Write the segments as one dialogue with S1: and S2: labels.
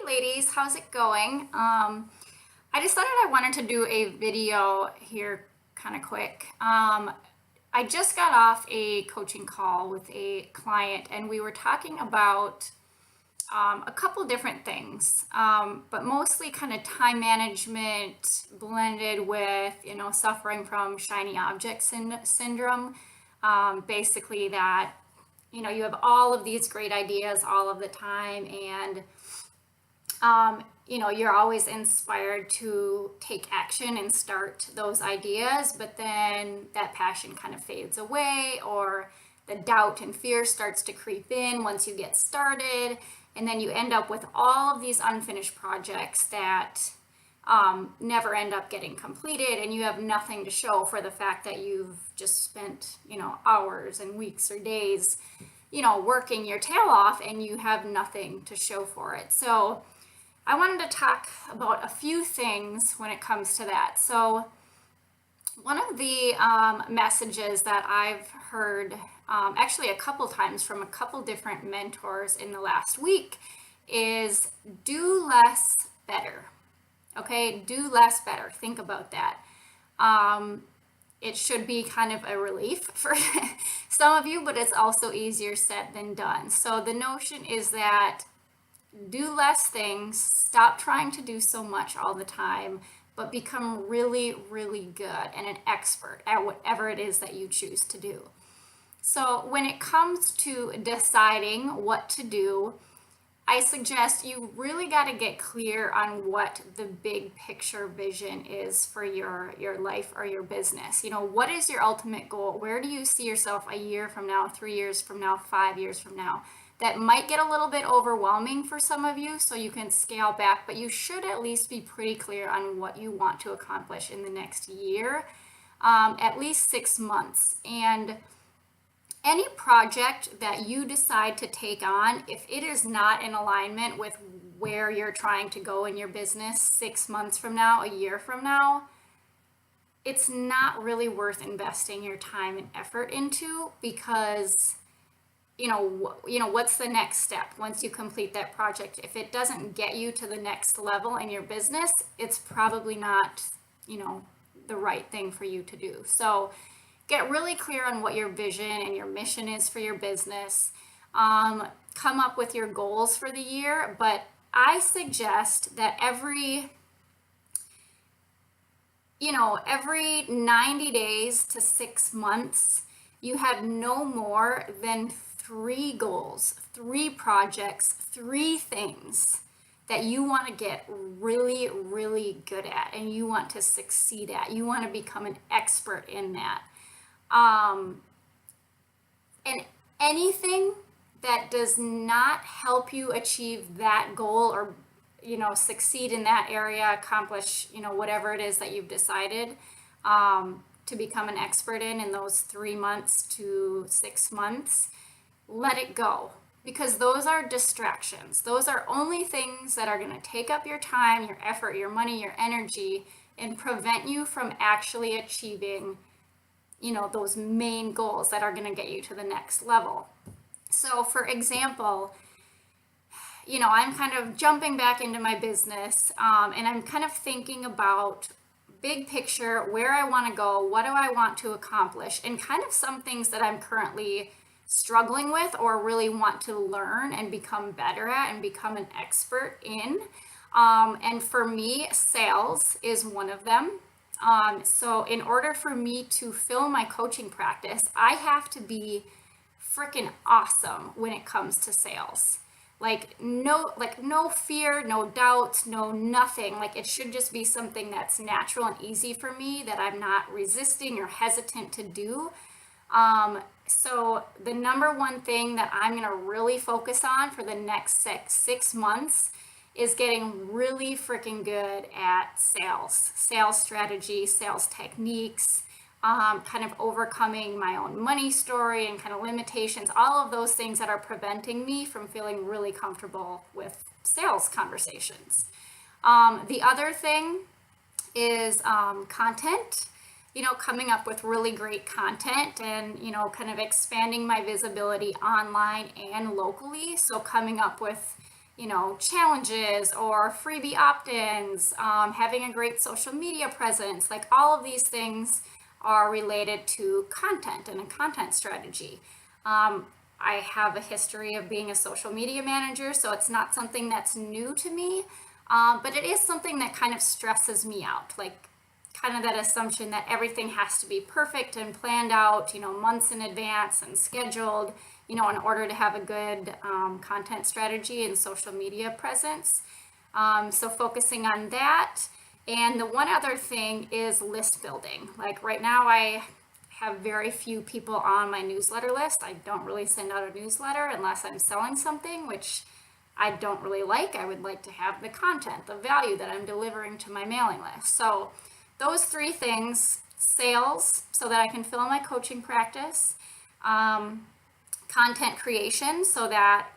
S1: Ladies, how's it going? I decided I wanted to do a video here kind of quick. I just got off a coaching call with a client and we were talking about a couple different things, but mostly kind of time management blended with, suffering from shiny object syndrome. Basically that, you have all of these great ideas all of the time and you're always inspired to take action and start those ideas, but then that passion kind of fades away, or the doubt and fear starts to creep in once you get started. And then you end up with all of these unfinished projects that never end up getting completed, and you have nothing to show for the fact that you've just spent, hours and weeks or days, working your tail off, and you have nothing to show for it. So I wanted to talk about a few things when it comes to that. So one of the messages that I've heard actually a couple times from a couple different mentors in the last week is do less better. Okay, do less better. Think about that. It should be kind of a relief for some of you, but it's also easier said than done. So the notion is that do less things, stop trying to do so much all the time, but become really, really good and an expert at whatever it is that you choose to do. So when it comes to deciding what to do, I suggest you really got to get clear on what the big picture vision is for your life or your business. What is your ultimate goal? Where do you see yourself a year from now, 3 years from now, 5 years from now? That might get a little bit overwhelming for some of you, so you can scale back, but you should at least be pretty clear on what you want to accomplish in the next year, at least 6 months. And any project that you decide to take on, if it is not in alignment with where you're trying to go in your business 6 months from now, a year from now, it's not really worth investing your time and effort into, because what's the next step once you complete that project? If it doesn't get you to the next level in your business, it's probably not, the right thing for you to do. So get really clear on what your vision and your mission is for your business. Come up with your goals for the year, but I suggest that every 90 days to 6 months, you have no more than 3 goals, 3 projects, 3 things that you want to get really, really good at and you want to succeed at. You want to become an expert in that. And anything that does not help you achieve that goal or, succeed in that area, accomplish, whatever it is that you've decided to become an expert in those 3 months to 6 months, let it go, because those are distractions. Those are only things that are going to take up your time, your effort, your money, your energy, and prevent you from actually achieving, those main goals that are going to get you to the next level. So for example, I'm kind of jumping back into my business, and I'm kind of thinking about big picture, where I want to go, what do I want to accomplish, and kind of some things that I'm currently struggling with or really want to learn and become better at and become an expert in. And for me, sales is one of them. So in order for me to fill my coaching practice, I have to be freaking awesome when it comes to sales. No fear, no doubts, no nothing. It should just be something that's natural and easy for me, that I'm not resisting or hesitant to do. So the number one thing that I'm going to really focus on for the next 6 months is getting really freaking good at sales strategy, sales techniques, kind of overcoming my own money story and kind of limitations, all of those things that are preventing me from feeling really comfortable with sales conversations. The other thing is content. Coming up with really great content and, kind of expanding my visibility online and locally. So coming up with, challenges or freebie opt-ins, having a great social media presence. Like all of these things are related to content and a content strategy. I have a history of being a social media manager, so it's not something that's new to me, but it is something that kind of stresses me out. Like kind of that assumption that everything has to be perfect and planned out, months in advance and scheduled, in order to have a good content strategy and social media presence. So focusing on that. And the one other thing is list building. Like right now I have very few people on my newsletter list. I don't really send out a newsletter unless I'm selling something, which I don't really like. I would like to have the content, the value that I'm delivering to my mailing list. So those three things: sales, so that I can fill my coaching practice, content creation, so that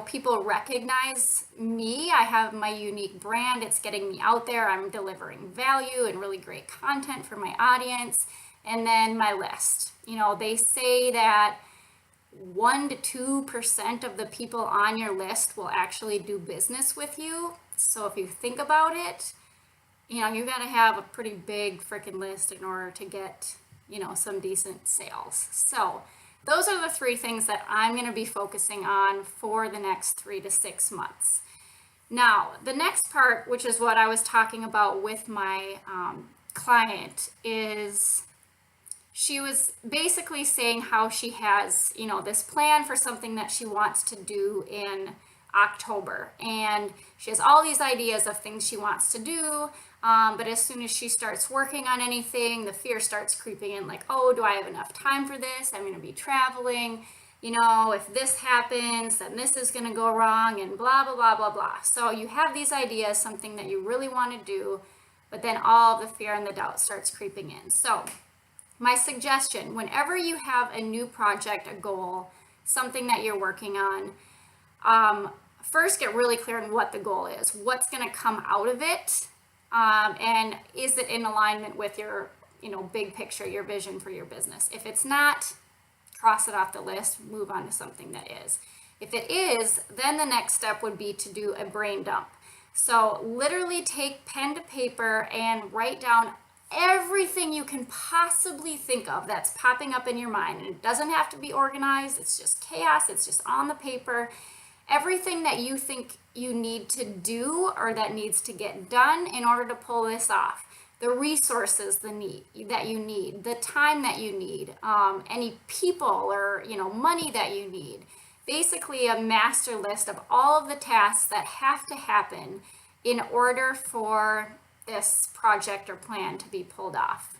S1: people recognize me. I have my unique brand. It's getting me out there. I'm delivering value and really great content for my audience. And then my list. They say that 1 to 2% of the people on your list will actually do business with you. So if you think about it, you got to have a pretty big freaking list in order to get, some decent sales. So those are the three things that I'm going to be focusing on for the next 3 to 6 months. Now, the next part, which is what I was talking about with my client, is she was basically saying how she has, this plan for something that she wants to do in October. And she has all these ideas of things she wants to do. But as soon as she starts working on anything, the fear starts creeping in, like, oh, do I have enough time for this? I'm going to be traveling. If this happens, then this is going to go wrong, and blah, blah, blah, blah, blah. So you have these ideas, something that you really want to do, but then all the fear and the doubt starts creeping in. So my suggestion, whenever you have a new project, a goal, something that you're working on, first get really clear on what the goal is, what's going to come out of it, and is it in alignment with your, big picture, your vision for your business. If it's not, cross it off the list, move on to something that is. If it is, then the next step would be to do a brain dump. So literally take pen to paper and write down everything you can possibly think of that's popping up in your mind. And it doesn't have to be organized. It's just chaos. It's just on the paper. Everything that you think you need to do or that needs to get done in order to pull this off. The resources that you need, the time that you need, any people or money that you need. Basically a master list of all of the tasks that have to happen in order for this project or plan to be pulled off.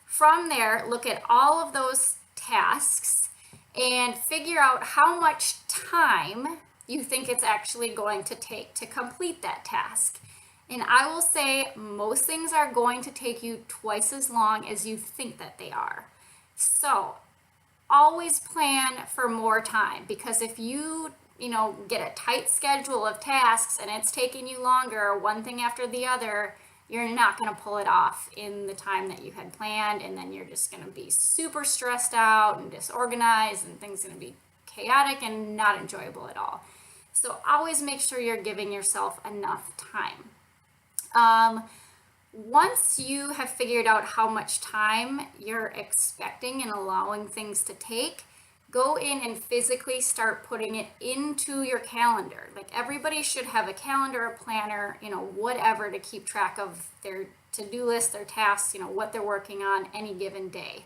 S1: From there, look at all of those tasks and figure out how much time you think it's actually going to take to complete that task. And I will say most things are going to take you twice as long as you think that they are. So always plan for more time, because if you get a tight schedule of tasks and it's taking you longer, one thing after the other, you're not going to pull it off in the time that you had planned, and then you're just going to be super stressed out and disorganized, and things are going to be chaotic and not enjoyable at all. So always make sure you're giving yourself enough time. Once you have figured out how much time you're expecting and allowing things to take, go in and physically start putting it into your calendar. Like everybody should have a calendar, a planner, whatever, to keep track of their to-do list, their tasks, what they're working on any given day.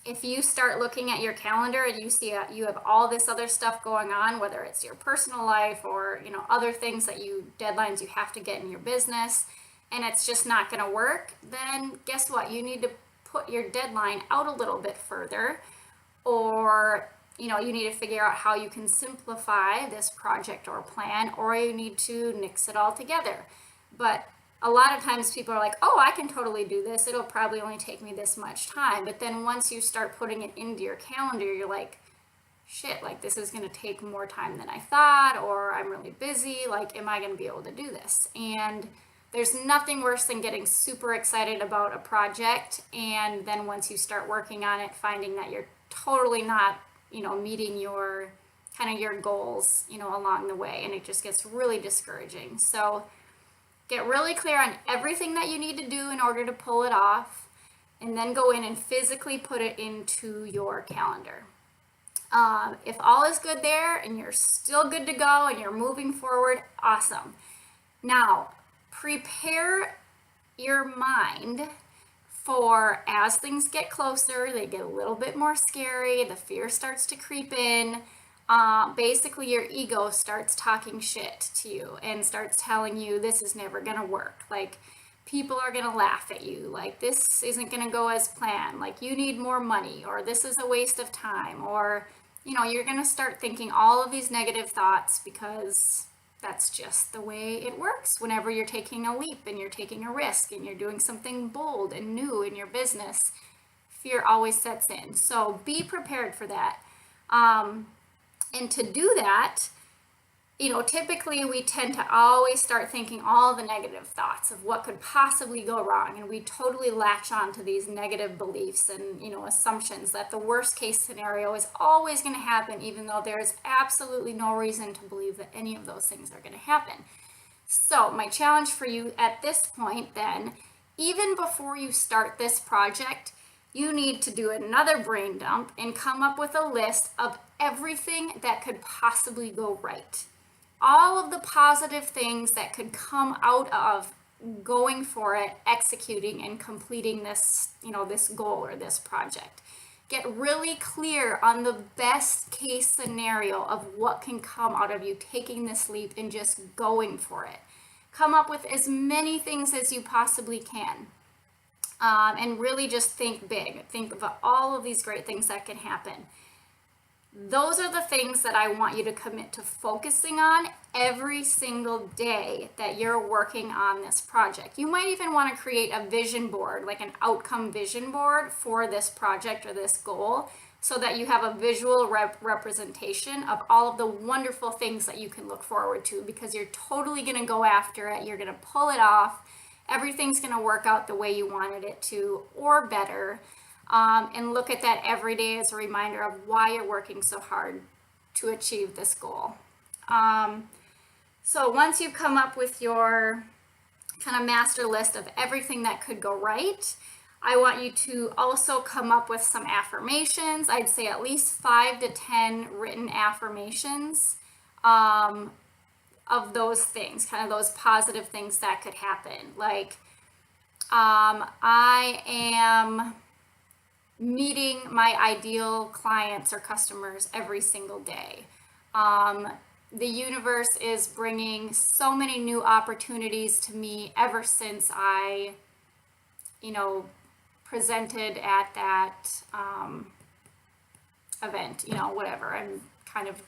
S1: If you start looking at your calendar and you see you have all this other stuff going on, whether it's your personal life or other things deadlines you have to get in your business, and it's just not going to work, then guess what? You need to put your deadline out a little bit further, or you need to figure out how you can simplify this project or plan, or you need to nix it all together. But a lot of times people are like, oh, I can totally do this. It'll probably only take me this much time. But then once you start putting it into your calendar, you're like, shit, like this is going to take more time than I thought, or I'm really busy. Like, am I going to be able to do this? And there's nothing worse than getting super excited about a project, and then once you start working on it, finding that you're totally not, meeting your kind of your goals, along the way, and it just gets really discouraging. So get really clear on everything that you need to do in order to pull it off, and then go in and physically put it into your calendar. If all is good there and you're still good to go and you're moving forward, awesome. Now, prepare your mind for, as things get closer, they get a little bit more scary, the fear starts to creep in. Basically, your ego starts talking shit to you and starts telling you this is never gonna work. Like, people are gonna laugh at you. Like, this isn't gonna go as planned. Like, you need more money, or this is a waste of time, or you're gonna start thinking all of these negative thoughts, because that's just the way it works whenever you're taking a leap and you're taking a risk and you're doing something bold and new in your business. Fear always sets in. So be prepared for that. And to do that, typically we tend to always start thinking all the negative thoughts of what could possibly go wrong. And we totally latch on to these negative beliefs and, assumptions that the worst case scenario is always going to happen, even though there's absolutely no reason to believe that any of those things are going to happen. So my challenge for you at this point then, even before you start this project, you need to do another brain dump and come up with a list of everything that could possibly go right. All of the positive things that could come out of going for it, executing and completing this, this goal or this project. Get really clear on the best case scenario of what can come out of you taking this leap and just going for it. Come up with as many things as you possibly can. And really just think big. Think of all of these great things that can happen. Those are the things that I want you to commit to focusing on every single day that you're working on this project. You might even want to create a vision board, like an outcome vision board for this project or this goal, so that you have a visual representation of all of the wonderful things that you can look forward to, because you're totally going to go after it. You're going to pull it off. Everything's going to work out the way you wanted it to, or better. And look at that every day as a reminder of why you're working so hard to achieve this goal. So once you've come up with your kind of master list of everything that could go right, I want you to also come up with some affirmations. I'd say at least 5 to 10 written affirmations of those things, kind of those positive things that could happen. Like, I am meeting my ideal clients or customers every single day. The universe is bringing so many new opportunities to me ever since I, presented at that event, whatever. I'm kind of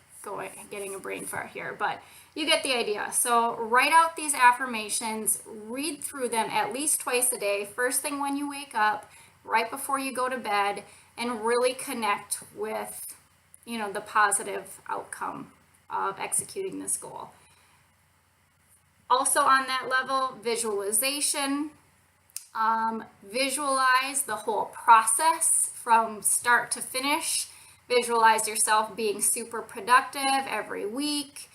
S1: getting a brain fart here, but you get the idea. So write out these affirmations, read through them at least twice a day, first thing when you wake up, right before you go to bed, and really connect with, the positive outcome of executing this goal. Also on that level, visualization. Visualize the whole process from start to finish. Visualize yourself being super productive every week.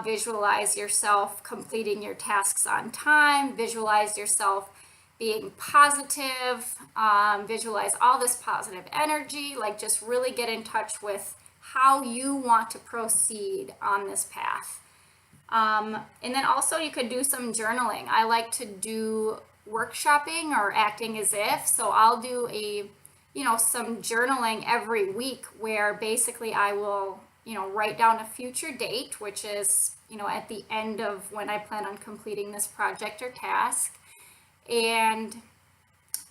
S1: Visualize yourself completing your tasks on time. Visualize yourself being positive. Visualize all this positive energy. Like, just really get in touch with how you want to proceed on this path. And then also you could do some journaling. I like to do workshopping or acting as if. So I'll do some journaling every week where basically I will, write down a future date, which is, at the end of when I plan on completing this project or task. And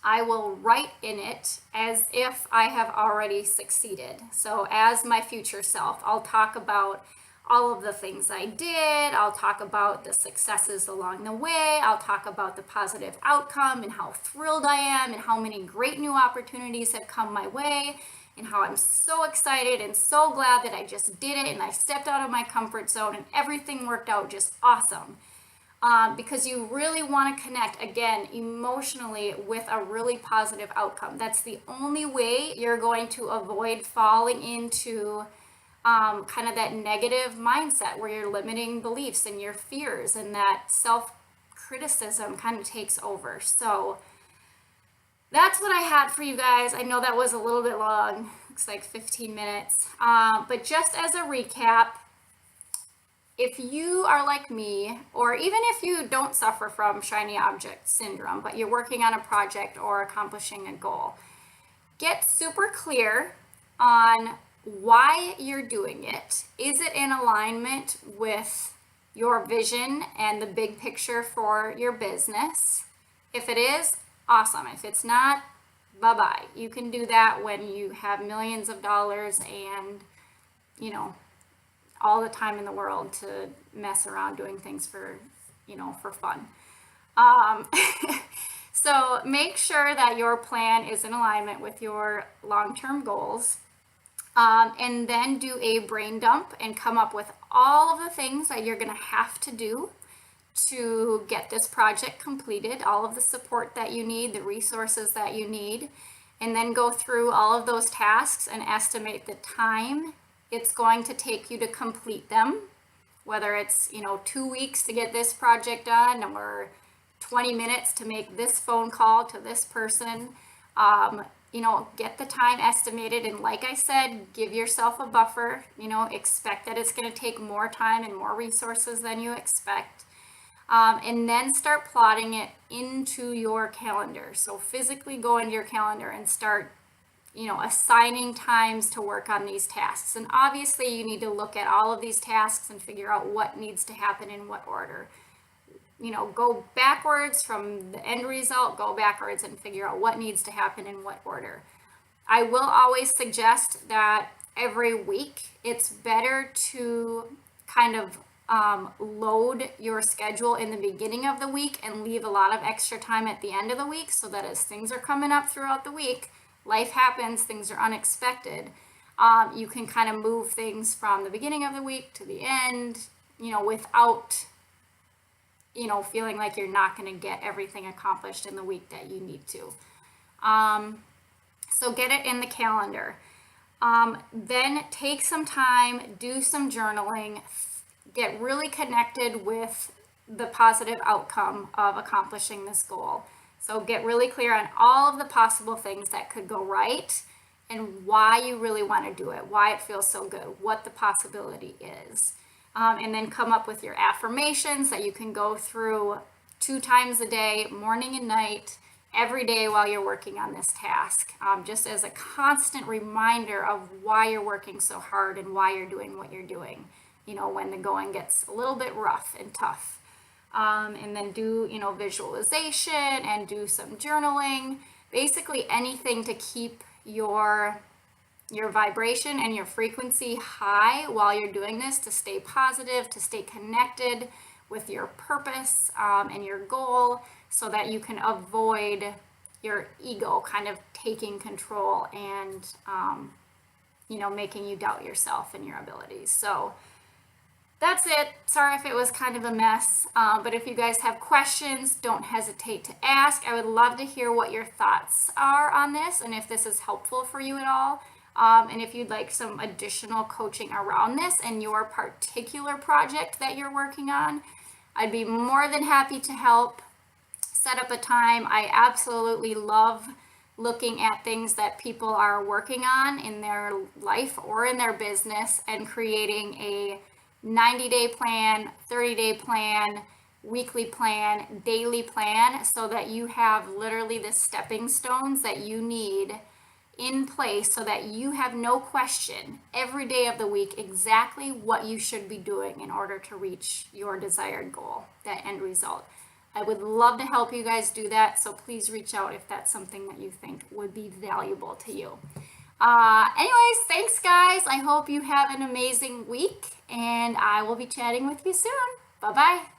S1: I will write in it as if I have already succeeded. So as my future self, I'll talk about all of the things I did. I'll talk about the successes along the way. I'll talk about the positive outcome and how thrilled I am and how many great new opportunities have come my way and how I'm so excited and so glad that I just did it and I stepped out of my comfort zone and everything worked out just awesome. Because you really want to connect, again, emotionally with a really positive outcome. That's the only way you're going to avoid falling into kind of that negative mindset where you're limiting beliefs and your fears, and that self-criticism kind of takes over. So that's what I had for you guys. I know that was a little bit long. Looks like 15 minutes. But just as a recap, if you are like me, or even if you don't suffer from shiny object syndrome, but you're working on a project or accomplishing a goal, get super clear on why you're doing it. Is it in alignment with your vision and the big picture for your business? If it is, awesome. If it's not, bye-bye. You can do that when you have millions of dollars and, you know, all the time in the world to mess around doing things for, you know, for fun. So make sure that your plan is in alignment with your long-term goals. And then do a brain dump and come up with all of the things that you're going to have to do to get this project completed, all of the support that you need, the resources that you need, and then go through all of those tasks and estimate the time it's going to take you to complete them, whether it's, you know, 2 weeks to get this project done or 20 minutes to make this phone call to this person. You know, get the time estimated, and like I said, give yourself a buffer. You know, expect that it's going to take more time and more resources than you expect, and then start plotting it into your calendar. So physically go into your calendar and start, you know, assigning times to work on these tasks. And obviously you need to look at all of these tasks and figure out what needs to happen in what order. You know, go backwards from the end result, go backwards and figure out what needs to happen in what order. I will always suggest that every week it's better to kind of load your schedule in the beginning of the week and leave a lot of extra time at the end of the week, so that as things are coming up throughout the week, life happens, things are unexpected, you can kind of move things from the beginning of the week to the end, you know, without, you know, feeling like you're not going to get everything accomplished in the week that you need to. So get it in the calendar. Then take some time, do some journaling, get really connected with the positive outcome of accomplishing this goal. So get really clear on all of the possible things that could go right and why you really want to do it, why it feels so good, what the possibility is. And then come up with your affirmations that you can go through 2 times a day, morning and night, every day while you're working on this task, just as a constant reminder of why you're working so hard and why you're doing what you're doing, you know, when the going gets a little bit rough and tough. And then do, you know, visualization and do some journaling, basically anything to keep your vibration and your frequency high while you're doing this, to stay positive, to stay connected with your purpose and your goal, so that you can avoid your ego kind of taking control and, you know, making you doubt yourself and your abilities. So that's it. Sorry if it was kind of a mess, but if you guys have questions, don't hesitate to ask. I would love to hear what your thoughts are on this and if this is helpful for you at all. And if you'd like some additional coaching around this and your particular project that you're working on, I'd be more than happy to help set up a time. I absolutely love looking at things that people are working on in their life or in their business and creating a 90-day plan, 30-day plan, weekly plan, daily plan, so that you have literally the stepping stones that you need in place so that you have no question every day of the week exactly what you should be doing in order to reach your desired goal, that end result. I would love to help you guys do that, so please reach out if that's something that you think would be valuable to you. Anyways, thanks guys. I hope you have an amazing week, and I will be chatting with you soon. Bye-bye.